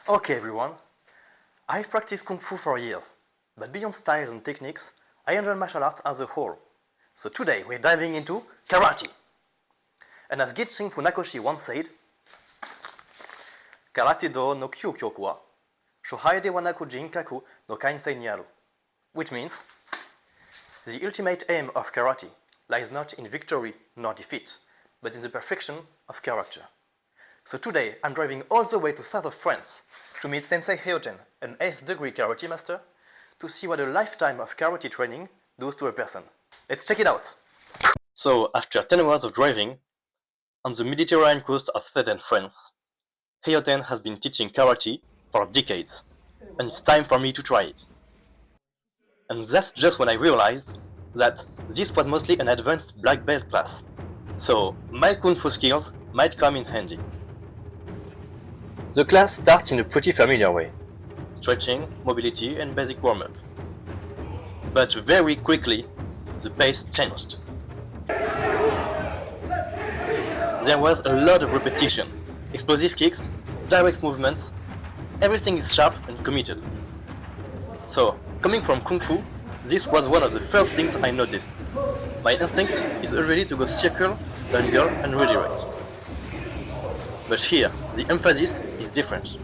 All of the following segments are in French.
Okay everyone, I've practiced Kung Fu for years, but beyond styles and techniques, I enjoy martial arts as a whole. So today we're diving into karate. And as Gichin Funakoshi once said, Karate do no kyu kyoku wa shohai de wanaku jinkaku no kainsei ni aru. Which means, the ultimate aim of karate lies not in victory nor defeat, but in the perfection of character. So today I'm driving all the way to south of France to meet Sensei Heyoten, an 8th degree karate master, to see what a lifetime of karate training does to a person. Let's check it out! So after 10 hours of driving, on the Mediterranean coast of southern France, Heyoten has been teaching karate for decades, and it's time for me to try it. And that's just when I realized that this was mostly an advanced black belt class, so my Kung Fu skills might come in handy. The class starts in a pretty familiar way, stretching, mobility and basic warm-up. But very quickly, the pace changed. There was a lot of repetition, explosive kicks, direct movements, everything is sharp and committed. So, coming from Kung Fu, this was one of the first things I noticed. My instinct is already to go circle, angle and redirect. But here, the emphasis is different.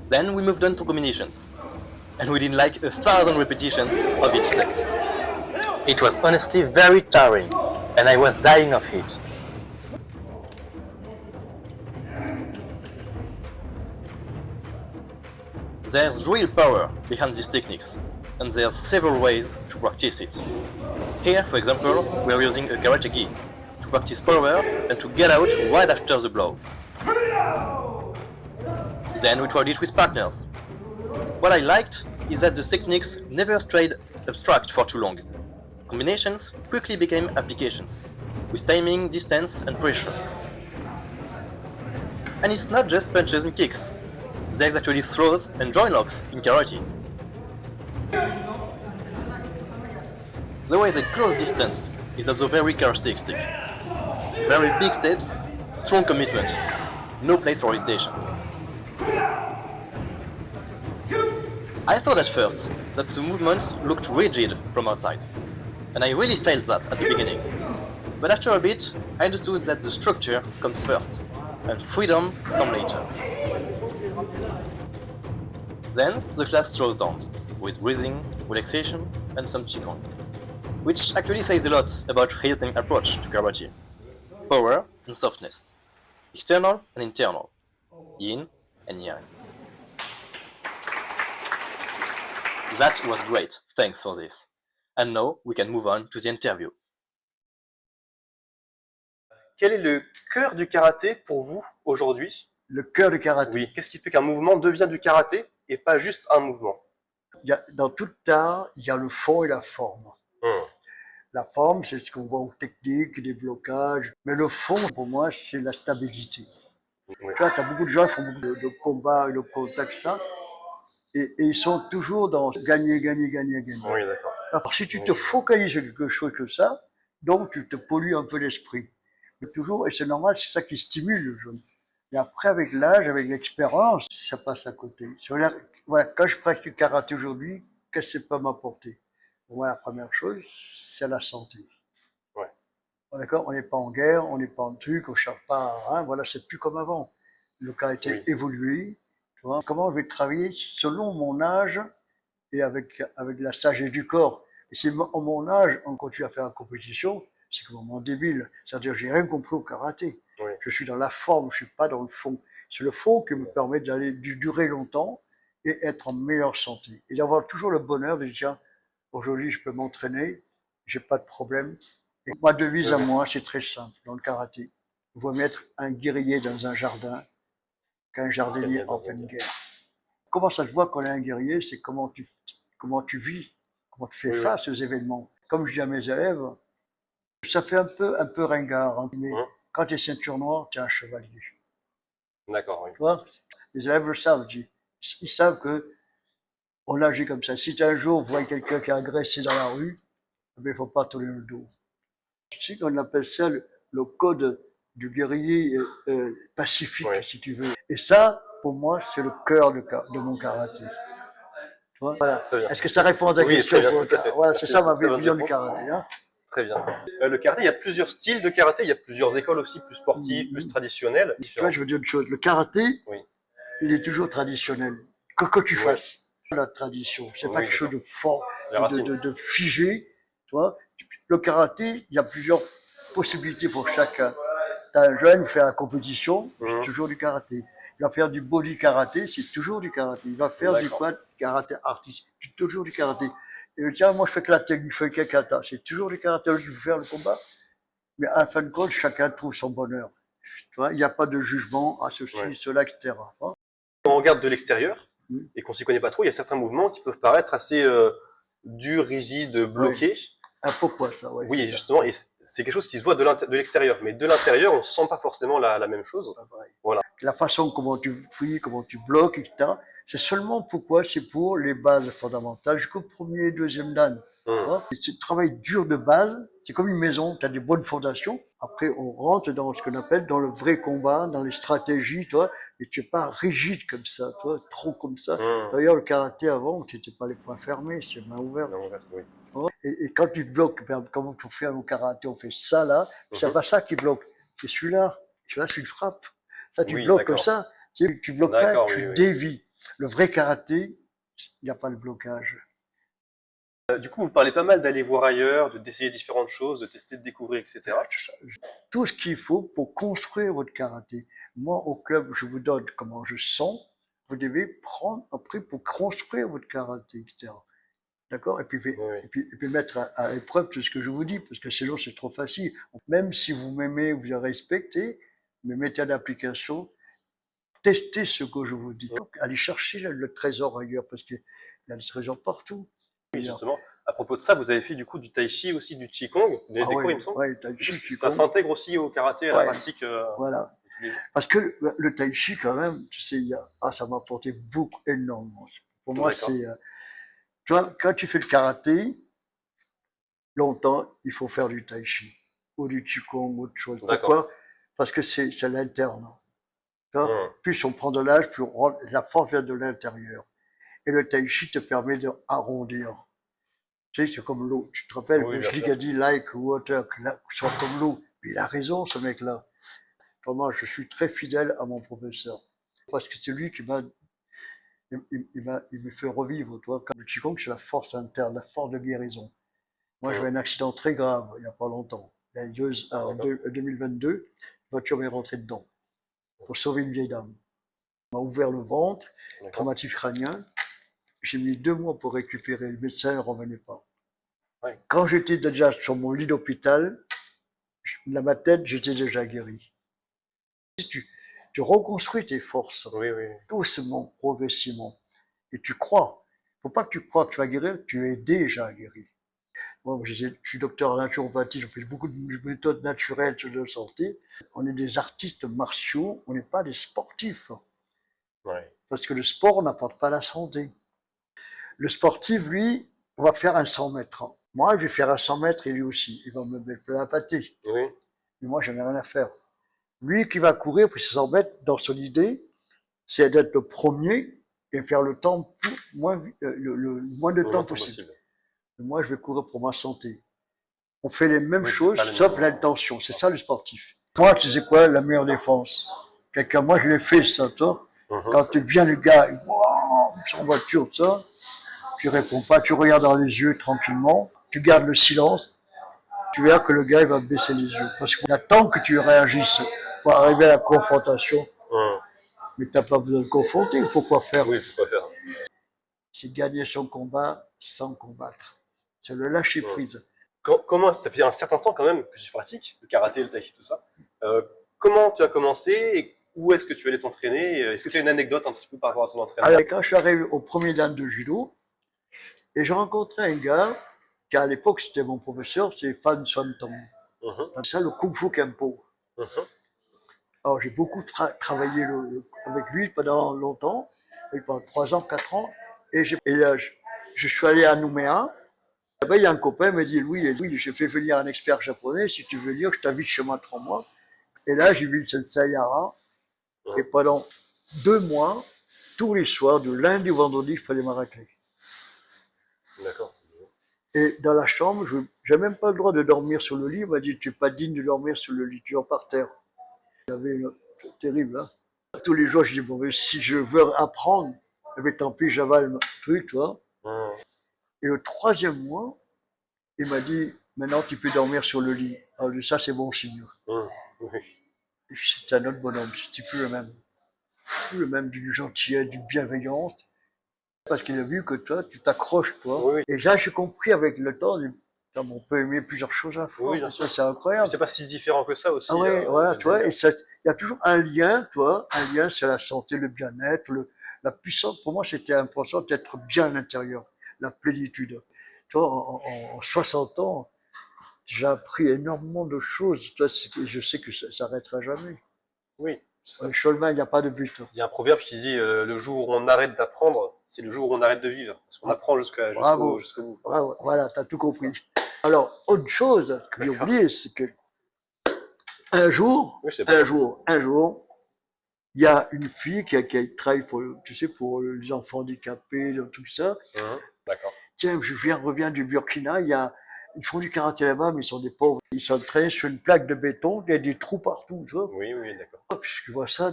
Then we moved on to combinations, and we did like 1,000 repetitions of each set. It was honestly very tiring, and I was dying of heat. There's real power behind these techniques, and there's several ways to practice it. Here, for example, we are using a karate gi to practice power and to get out right after the blow. Then we tried it with partners. What I liked is that the techniques never stayed abstract for too long. Combinations quickly became applications, with timing, distance and pressure. And it's not just punches and kicks. There's actually throws and joint locks in karate. The way they close distance is also very characteristic. Very big steps, strong commitment, no place for hesitation. I thought at first that the movements looked rigid from outside, and I really felt that at the beginning. But after a bit, I understood that the structure comes first, and freedom comes later. Then the class slows down, with breathing, relaxation, and some qigong, which actually says a lot about Heyoten's approach to karate. Power and softness, external and internal, yin and yang. That was great, thanks for this. And now we can move on to the interview. Quel est le cœur du karaté pour vous aujourd'hui? Le cœur du karaté. Oui, qu'est-ce qui fait qu'un mouvement devient du karaté et pas juste un mouvement? Dans tout art, il y a le fond et la forme. La forme, c'est ce qu'on voit aux techniques, des blocages. Mais le fond, pour moi, c'est la stabilité. Oui. Tu vois, tu as beaucoup de gens qui font beaucoup de combats et de contacts, ça. Et ils sont toujours dans gagner, gagner, gagner, gagner. Oui, d'accord. Alors, si tu te focalises sur quelque chose comme ça, donc tu te pollues un peu l'esprit. Mais toujours, et c'est normal, c'est ça qui stimule le jeune. Et après, avec l'âge, avec l'expérience, ça passe à côté. Voilà, quand je pratique le karaté aujourd'hui, qu'est-ce que ça peut m'apporter? Pour moi, la première chose, c'est la santé. Ouais. D'accord? On n'est pas en guerre, on n'est pas en truc, on ne cherche pas à rien. Voilà, c'est plus comme avant. Le karaté a évolué. Tu vois? Comment je vais travailler selon mon âge et avec la sagesse du corps. Et si à mon âge, on continue à faire la compétition, c'est complètement débile. C'est-à-dire que j'ai rien compris au karaté. Oui. Je suis dans la forme, je suis pas dans le fond. C'est le fond qui me permet d'aller durer longtemps et être en meilleure santé. Et d'avoir toujours le bonheur de dire, tiens, aujourd'hui je peux m'entraîner, j'ai pas de problème. Et ma devise à moi, c'est très simple dans le karaté. Il vaut mieux être un guerrier dans un jardin qu'un jardinier en pleine guerre. Comment ça se voit qu'on est un guerrier? C'est comment tu vis, comment tu fais face aux événements. Comme je dis à mes élèves, ça fait un peu ringard, hein, mais quand tu es ceinture noire, tu es un chevalier. D'accord, oui. Tu vois, les élèves le savent, ils savent que on agit comme ça. Si tu un jour vois quelqu'un qui est agressé dans la rue, il ne faut pas tourner le dos. Tu sais qu'on appelle ça le code du guerrier pacifique, Oui. si tu veux. Et ça, pour moi, c'est le cœur de mon karaté. Tu vois, voilà. Très bien. Est-ce que ça répond à ta Oui, question? très bien, tout à fait. Voilà, c'est ça ma Très bonne vision du réponse. karaté. Hein. Très bien. Le karaté, il y a plusieurs styles de karaté, il y a plusieurs écoles aussi, plus sportives, plus traditionnelles. Tu vois, je veux dire une chose. Le karaté, Oui. il est toujours traditionnel. Quoi que tu Ouais. fasses, la tradition. C'est Oui, pas quelque chose de fort, Les racines. de figé. Tu vois. Le karaté, il y a plusieurs possibilités pour chacun. T'as un jeune qui fait la compétition, c'est Mhm. toujours du karaté. Il va faire du body karaté, c'est toujours du karaté. Il va faire du D'accord. quad karaté artistique, c'est toujours du karaté. Et tiens, moi je fais que la technique, je fais que kata, c'est toujours du karaté. Je veux faire le combat. Mais à la fin de compte, chacun trouve son bonheur. Tu vois, il n'y a pas de jugement à ceci, Ouais. cela, etc. Hein. Quand on regarde de l'extérieur Mhm. et qu'on s'y connaît pas trop, il y a certains mouvements qui peuvent paraître assez durs, rigides, bloqués. Ah, pourquoi ça? Ouais, Oui, c'est ça. justement, et c'est quelque chose qui se voit de l'extérieur. Mais de l'intérieur, on sent pas forcément la même chose. Pas pareil. Voilà. La façon comment tu fouilles, comment tu bloques, etc. C'est seulement pourquoi c'est pour les bases fondamentales jusqu'au premier et deuxième dan. Mhm. C'est un travail dur de base, c'est comme une maison, tu as des bonnes fondations. Après, on rentre dans ce qu'on appelle dans le vrai combat, dans les stratégies, toi, et tu n'es pas rigide comme ça, toi, trop comme ça. Mhm. D'ailleurs, le karaté avant, tu n'étais pas les poings fermés, c'était main ouverte. Non, en fait, oui. Et quand tu bloques, comme on fait au karaté, on fait ça là, c'est Mhm. pas ça qui bloque, c'est celui-là. Celui-là, tu le frappes. Ça, tu Oui, bloques comme d'accord. ça. Tu bloques pas, D'accord, tu oui, oui. dévies. Le vrai karaté, il n'y a pas de blocage. Du coup, vous parlez pas mal d'aller voir ailleurs, d'essayer différentes choses, de tester, de découvrir, etc. Tout ce qu'il faut pour construire votre karaté. Moi, au club, je vous donne comment je sens. Vous devez prendre après pour construire votre karaté, etc. D'accord? Oui. Et puis mettre à l'épreuve tout ce que je vous dis, parce que sinon c'est trop facile. Même si vous m'aimez, vous respectez, mais mettez en application, testez ce que je vous dis. Allez chercher le trésor ailleurs, parce qu'il y a des trésors partout. Oui, justement. À propos de ça, vous avez fait du coup du tai chi aussi, du qigong, des Ah cours, oui, il me semble. ouais, tai Du coup, chi, ça qigong. s'intègre aussi au karaté, à la Ouais, pratique. voilà. Tous les jours. Parce que le tai chi, quand même, tu sais, ça m'a apporté beaucoup, énormément. Pour moi, D'accord. tu vois, quand tu fais le karaté, longtemps, il faut faire du tai chi ou du qigong ou autre chose. D'accord. Pourquoi? Parce que c'est l'interne. Tu vois. Hum. Plus on prend de l'âge, plus la force vient de l'intérieur. Et le tai chi te permet d'arrondir. Tu sais, c'est comme l'eau. Tu te rappelles, Oui, bien Bruce Lee sûr. a dit like water, que soit comme l'eau. Il a raison, ce mec-là. Vraiment, je suis très fidèle à mon professeur. Parce que c'est lui qui il me fait revivre, toi. Comme le Qigong, c'est la force interne, la force de guérison. Moi, j'ai eu Hum. un accident très grave il n'y a pas longtemps. En D'accord. 2022, une voiture m'est rentrée dedans pour sauver une vieille dame. On m'a ouvert le ventre, D'accord. traumatisme crânien. J'ai mis 2 mois pour récupérer. Le médecin ne revenait pas. Ouais. Quand j'étais déjà sur mon lit d'hôpital, dans ma tête, j'étais déjà guéri. Si tu reconstruis tes forces, Oui, oui. doucement, progressivement, et tu crois. Faut pas que tu crois que tu vas guérir, tu es déjà guéri. Moi, je suis docteur en naturopathie, je fais beaucoup de méthodes naturelles sur la santé. On est des artistes martiaux, on n'est pas des sportifs. Ouais. Parce que le sport n'apporte pas la santé. Le sportif, lui, va faire un 100 mètres. Moi, je vais faire un 100 mètres et lui aussi. Il va me mettre la pâtée. Oui. Mais moi, j'en ai rien à faire. Lui qui va courir pour 100 mètres, dans son idée, c'est d'être le premier et faire le temps le moins de Le temps moins possible. possible. Et moi, je vais courir pour ma santé. On fait les mêmes Oui, c'est choses, pas le sauf même. l'intention. C'est ça le sportif. Moi, tu sais quoi, la meilleure défense. Quelqu'un, moi, je l'ai fait ça, toi. Mhm. Quand tu viens, le gars, sans voiture, ça, tu réponds pas, tu regardes dans les yeux tranquillement, tu gardes le silence, tu verras que le gars, il va baisser les yeux. Parce qu'on attend que tu réagisses pour arriver à la confrontation. Hum. Mais tu n'as pas besoin de confronter. Pourquoi faire? Oui, faut pas faire. C'est gagner son combat sans combattre. C'est le lâcher Hum. prise. Comment, ça fait un certain temps quand même que tu pratiques, le karaté, le tai chi, tout ça. Comment tu as commencé et où est-ce que tu allais t'entraîner? Est-ce que tu as une anecdote un petit peu par rapport à ton entraînement? Alors, quand je suis arrivé au premier dan de judo, et j'ai rencontré un gars qui, à l'époque, c'était mon professeur, c'est Fan Swan Tong. Mhm. C'est ça, le Kung Fu Kempo. Mhm. Alors, j'ai beaucoup travaillé avec lui pendant longtemps, pendant 3 ans, 4 ans, et là, je suis allé à Nouméa. Là-bas, il y a un copain qui m'a dit, Louis, j'ai fait venir un expert japonais, si tu veux venir, je t'invite chez moi 3 mois. Et là, j'ai vu cette Sayara. Et pendant 2 mois, tous les soirs, du lundi au vendredi, je prenais ma raclée. D'accord. Et dans la chambre, je n'avais même pas le droit de dormir sur le lit. Il m'a dit, tu n'es pas digne de dormir sur le lit, tu dors par terre. C'est terrible, hein. Tous les jours, je dis, bon, mais si je veux apprendre, eh bien, tant pis, j'avale le truc, tu vois. Et au 3e mois, il m'a dit, maintenant, tu peux dormir sur le lit. Alors, ça, c'est bon signe. Oui. Et c'est un autre bonhomme, c'était plus le même. Plus le même, d'une gentillesse, d'une bienveillance. Parce qu'il a vu que toi, tu t'accroches, toi. Oui, oui. Et là, j'ai compris avec le temps, on peut aimer plusieurs choses à la fois. Oui, bien Ça, sûr. c'est incroyable. C'est pas si différent que ça aussi. Ah ouais, voilà, j'aime tu vois, bien. et il y a toujours un lien, toi, un lien, c'est la santé, le bien-être, la puissance. Pour moi, c'était important d'être bien à l'intérieur, la plénitude. Tu vois, en 60 ans, j'ai appris énormément de choses. Toi, je sais que ça s'arrêtera jamais. Oui. C'est ça. Le chemin, il n'y a pas de but. Il y a un proverbe qui dit le jour où on arrête d'apprendre, c'est le jour où on arrête de vivre. Parce qu'on apprend Bravo. jusqu'au bout. Bravo, voilà, tu as tout compris. Alors, autre chose que j'ai oublié, c'est que un jour, Oui, c'est pas un jour, il y a une fille qui travaille pour, tu sais, pour les enfants handicapés, tout ça. D'accord. Tiens, reviens du Burkina, ils font du karaté là-bas, mais ils sont des pauvres. Ils s'entraînent sur une plaque de béton, il y a des trous partout, tu vois. Oui, oui, d'accord. Puis je vois ça,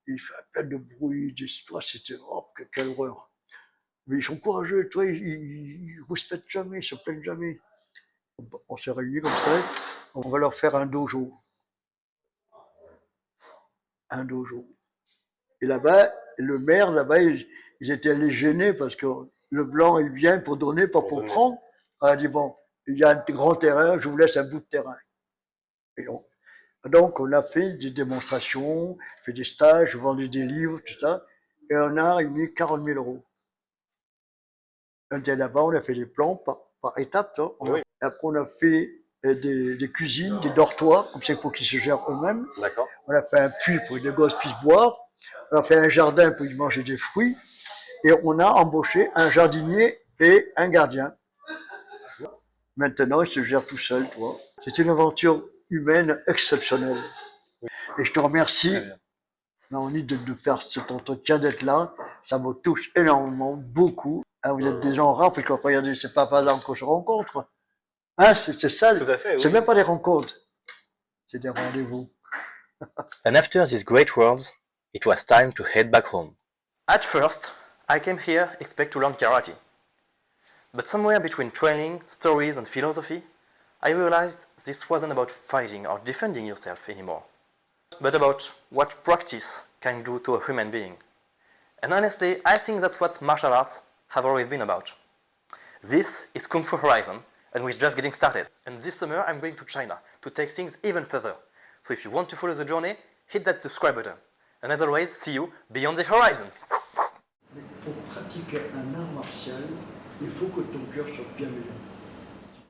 il fait plein de bruit, des histoires, c'était, oh, quelle horreur. Mais ils sont courageux, tu vois, ils rouspètent jamais, ils se plaignent jamais. On s'est réunis comme ça, on va leur faire un dojo. Un dojo. Et là-bas, le maire, là-bas, ils étaient allés gêner parce que le blanc, il vient pour donner, pas pour prendre. On a dit, bon, il y a un grand terrain, je vous laisse un bout de terrain. Et donc, on a fait des démonstrations, fait des stages, vendu des livres, tout ça. Et on a réuni 40 000 euros. On était là-bas, on a fait des plans par étapes. Oui. Après, on a fait des cuisines, des dortoirs, comme ça pour qu'ils se gèrent eux-mêmes. D'accord. On a fait un puits pour que les gosses puissent boire. On a fait un jardin pour qu'ils mangent des fruits. Et on a embauché un jardinier et un gardien. Maintenant, ils se gèrent tout seuls, tu vois. C'est une aventure humaine exceptionnelle. Et je te remercie, Naomi, de faire cet entretien, d'être là. Ça me touche énormément, beaucoup. Hein, vous êtes des gens rares, parce que regardez, c'est pas par exemple qu'on se rencontre. Hein, c'est ça. Tout à fait, oui. C'est même pas des rencontres. C'est des rendez-vous. And after these great words, it was time to head back home. At first, I came here expect to learn karate. But somewhere between training, stories and philosophy, I realized this wasn't about fighting or defending yourself anymore, but about what practice can do to a human being. And honestly, I think that's what martial arts have always been about. This is Kung Fu Horizon, and we're just getting started. And this summer, I'm going to China to take things even further. So if you want to follow the journey, hit that subscribe button. And as always, see you beyond the horizon. Mais pour pratiquer un art martial, il faut que ton cœur soit bienveillant.